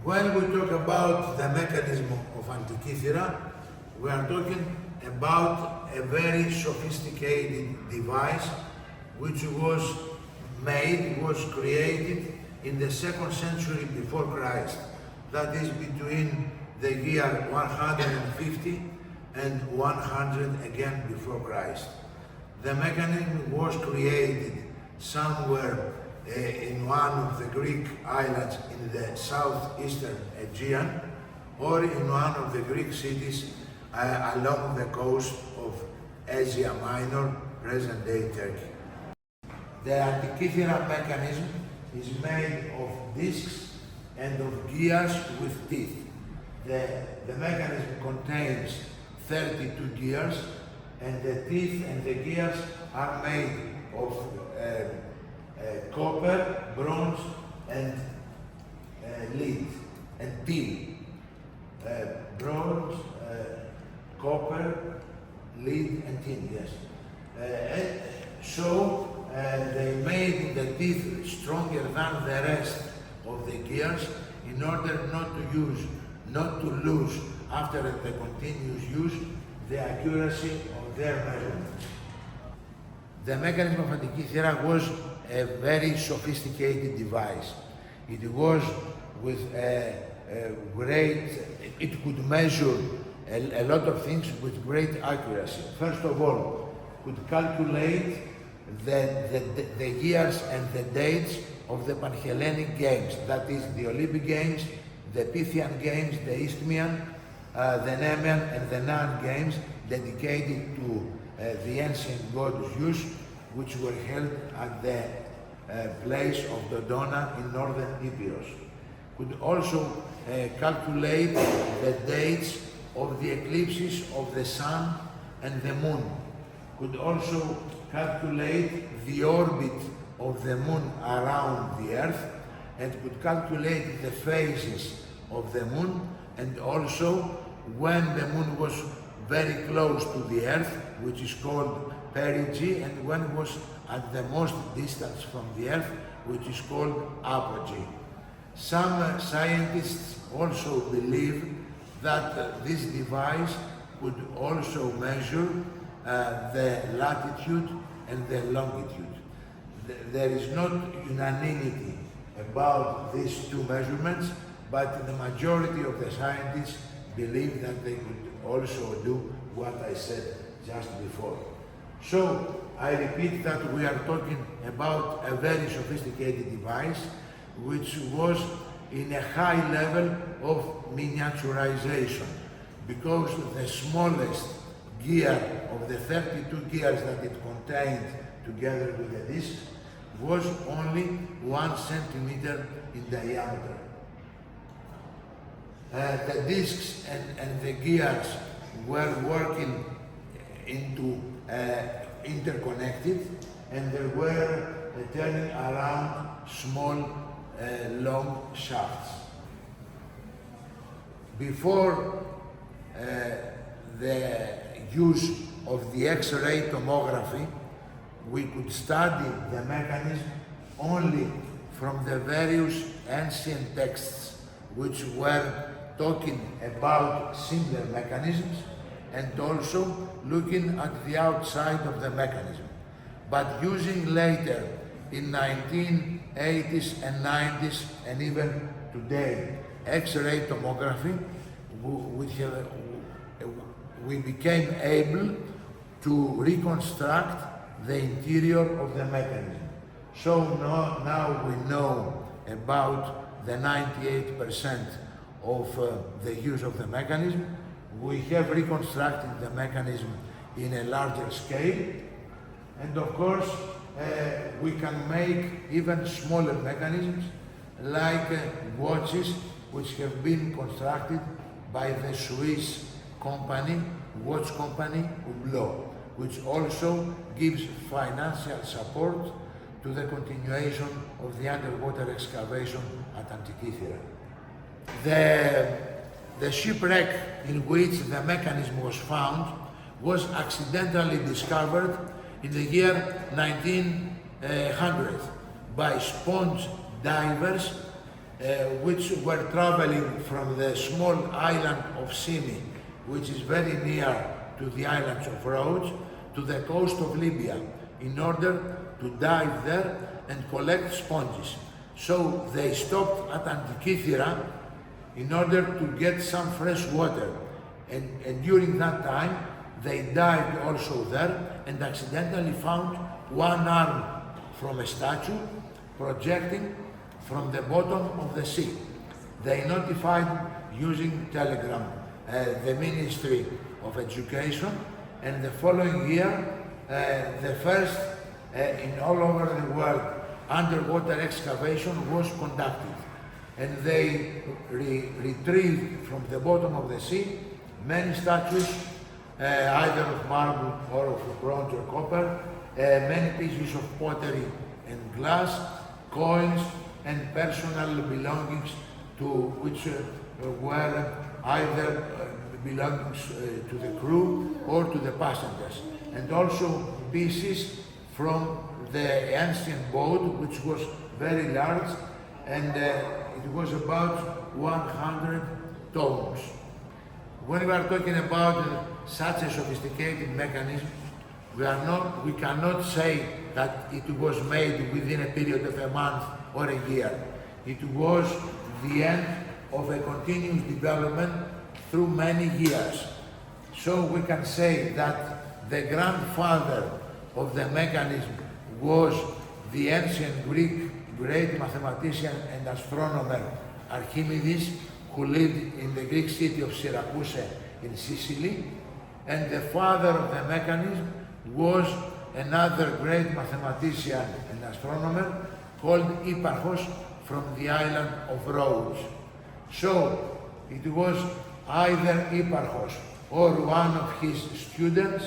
When we talk about the mechanism of Antikythera, we are talking about a very sophisticated device which was created in the 2nd century before Christ. That is between the year 150 and 100 again before Christ. The mechanism was created somewhere in one of the Greek islands in the southeastern Aegean, or in one of the Greek cities along the coast of Asia Minor, present-day Turkey. The Antikythera mechanism is made of discs and of gears with teeth. The mechanism contains 32 gears, and the teeth and the gears are made of copper, bronze, and lead, and tin. Bronze, copper, lead, and tin, yes. So they made the teeth stronger than the rest of the gears in order not to lose after the continuous use the accuracy of their measurements. The mechanism of Antikythera was a very sophisticated device. It was with it could measure a lot of things with great accuracy. First of all, could calculate the years and the dates of the Panhellenic games, that is the Olympic games, the Pythian games, the Isthmian, the Nemean and the Naa games dedicated to the ancient god Zeus, which were held at the place of Dodona in northern Epirus. Could also calculate the dates of the eclipses of the sun and the moon. Could also calculate the orbit of the moon around the earth, and could calculate the phases of the moon, and also when the moon was very close to the earth, which is called perigee, and when it was at the most distance from the earth, which is called apogee. Some scientists also believe that this device could also measure the latitude and the longitude. There is not unanimity about these two measurements, but the majority of the scientists believe that they could also do what I said just before. So I repeat that we are talking about a very sophisticated device which was in a high level of miniaturization, because the smallest gear of the 32 gears that it contained together with the disc was only 1 centimeter in diameter. The discs and the gears were working into interconnected, and there were turning around small long shafts. Before the use of the X-ray tomography, we could study the mechanism only from the various ancient texts which were talking about similar mechanisms, and also looking at the outside of the mechanism. But using later in 1980s and 90s and even today X-ray tomography, we became able to reconstruct the interior of the mechanism. So now we know about the 98% of the use of the mechanism. We have reconstructed the mechanism in a larger scale, and of course we can make even smaller mechanisms like watches, which have been constructed by the Swiss watch company Hublot, which also gives financial support to the continuation of the underwater excavation at Antikythera. The shipwreck in which the mechanism was found was accidentally discovered in the year 1900 by sponge divers which were traveling from the small island of Simi, which is very near to the islands of Rhodes, to the coast of Libya, in order to dive there and collect sponges. So they stopped at Antikythera in order to get some fresh water. And during that time, they dived also there and accidentally found one arm from a statue projecting from the bottom of the sea. They notified using telegram the Ministry of Education, and the following year the first in all over the world underwater excavation was conducted, and they retrieved from the bottom of the sea many statues, either of marble or of bronze or copper, many pieces of pottery and glass, coins and personal belongings to which were either belongings to the crew or to the passengers, and also pieces from the ancient boat, which was very large, and it was about 100 tons. When we are talking about such a sophisticated mechanism, we cannot say that it was made within a period of a month or a year. It was the end of a continuous development through many years. So we can say that the grandfather of the mechanism was the ancient Greek great mathematician and astronomer Archimedes, who lived in the Greek city of Syracuse in Sicily, and the father of the mechanism was another great mathematician and astronomer called Hipparchus from the island of Rhodes. So it was either Hipparchus or one of his students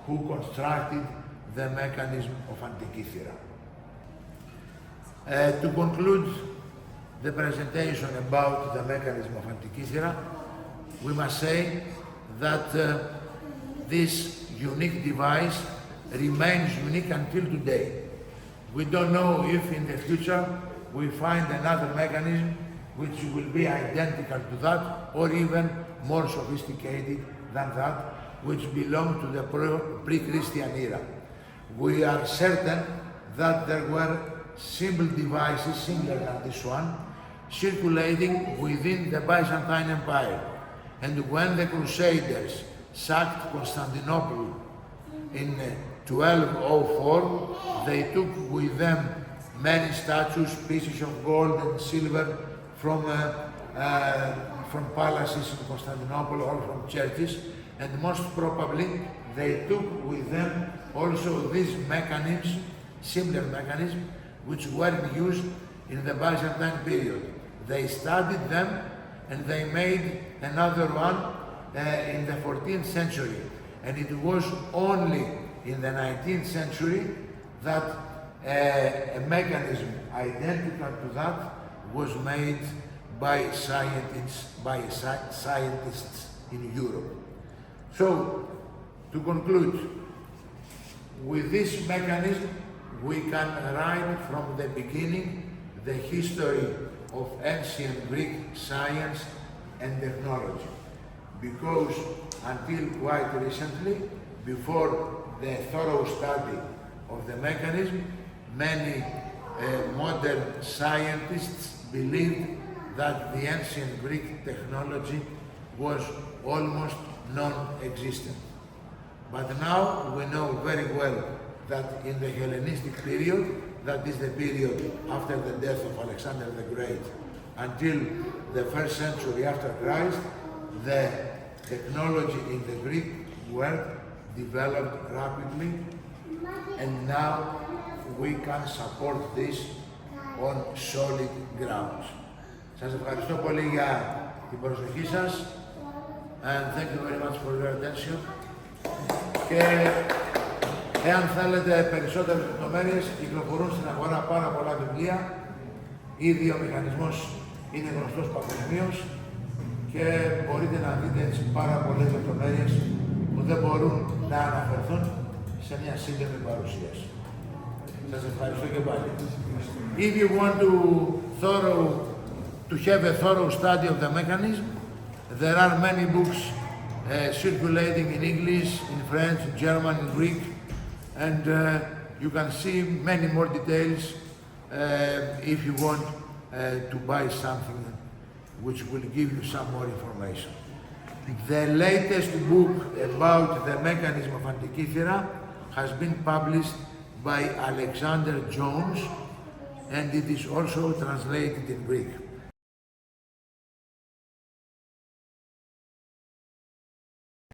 who constructed the mechanism of Antikythera. To conclude the presentation about the mechanism of Antikythera, we must say that this unique device remains unique until today. We don't know if in the future we find another mechanism which will be identical to that or even more sophisticated than that, which belonged to the pre-Christian era. We are certain that there were simple devices similar than this one circulating within the Byzantine Empire. And when the Crusaders sacked Constantinople in 1204, they took with them many statues, pieces of gold and silver from palaces in Constantinople or from churches, and most probably they took with them also these mechanisms, similar mechanisms, which were used in the Byzantine period. They studied them and they made another one in the 14th century, and it was only in the 19th century that a mechanism identical to that was made by scientists in Europe. So, to conclude, with this mechanism we can write from the beginning the history of ancient Greek science and technology, because until quite recently, before the thorough study of the mechanism, many modern scientists believed that the ancient Greek technology was almost non-existent. But now we know very well that in the Hellenistic period, that is the period after the death of Alexander the Great, until the 1st century after Christ, the technology in the Greek world developed rapidly, and now we can support this on solid grounds. Σας ευχαριστώ πολύ για την προσοχή σας, and thank you very much for your attention. Και εάν θέλετε περισσότερες λεπτομέρειες, κυκλοφορούν στην αγορά πάρα πολλά βιβλία. Ήδη ο μηχανισμός είναι γνωστός παγκοσμίως και μπορείτε να δείτε έτσι πάρα πολλές λεπτομέρειες που δεν μπορούν να αναφερθούν σε μια σύντομη παρουσίαση. Σας ευχαριστώ και πάλι. If you want to thorough to have a thorough study of the mechanism. There are many books circulating in English, in French, in German, in Greek, and you can see many more details if you want to buy something which will give you some more information. The latest book about the mechanism of Antikythera has been published by Alexander Jones, and it is also translated in Greek.